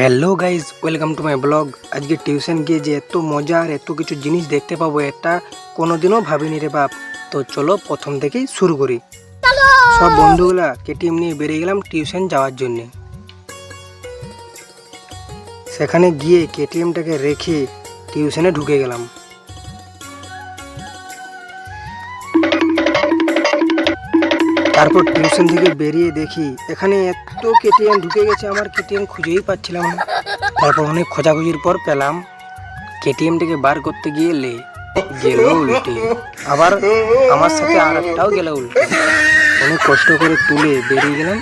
Hello guys, welcome to my blog. আজকে tuition গিয়ে যে এত মজা আর এত কিছু জিনিস দেখতে পাবো এটা কোনোদিনও ভাবিনি রে বাপ। তো চলো প্রথম থেকেই শুরু করি। সব বন্ধুগুলা কেটিএম নিয়ে বেরিয়ে গেলাম টিউশন যাওয়ার জন্যে। সেখানে গিয়ে কেটিএমটাকে রেখে টিউশনে ঢুকে গেলাম। তারপর টিউশন থেকে বেরিয়ে দেখি এখানে এত কেটিএম ঢুকে গেছে, আমার কেটিএম খুঁজেই পাচ্ছিলাম না। তারপর অনেক খোঁজাখুঁজির পর পেলাম। কেটিএমটাকে বার করতে গিয়ে গেল উল্টে, আবার আমার সাথে আর একটাও গেল উল্টে। অনেক কষ্ট করে তুলে বেরিয়ে গেলাম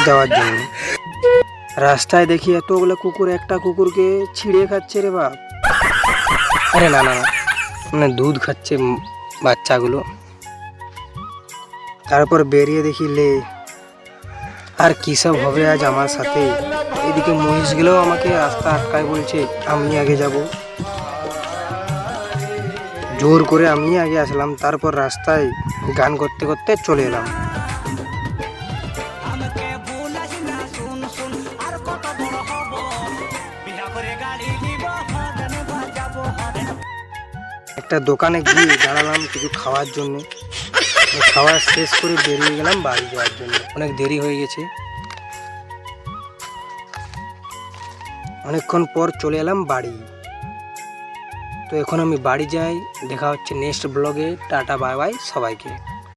যাওয়ার জন্য। রাস্তায় দেখি এতগুলো কুকুর একটা কুকুরকে ছিঁড়ে খাচ্ছে রে বাপ। আরে না না না, মানে দুধ খাচ্ছে বাচ্চাগুলো। তারপর বেরিয়ে দেখি আর কি সব হবে আজ আমার সাথে। এদিকে মহিষ গেলেও আমাকে রাস্তা আটকায়, বলছে আমি আগে যাব। জোর করে আমি আগে আসলাম। তারপর রাস্তায় গান করতে করতে চলে এলাম। একটা দোকানে গিয়ে দাঁড়ালাম কিছু খাওয়ার জন্য। খাওয়া শেষ করে বেরিয়ে গেলাম বাড়ি যাওয়ার জন্য। অনেক দেরি হয়ে গেছে। অনেকক্ষণ পর চলে এলাম বাড়ি। তো এখন আমি বাড়ি যাই। দেখা হচ্ছে নেক্সট ব্লগে। টাটা বাই বাই সবাইকে।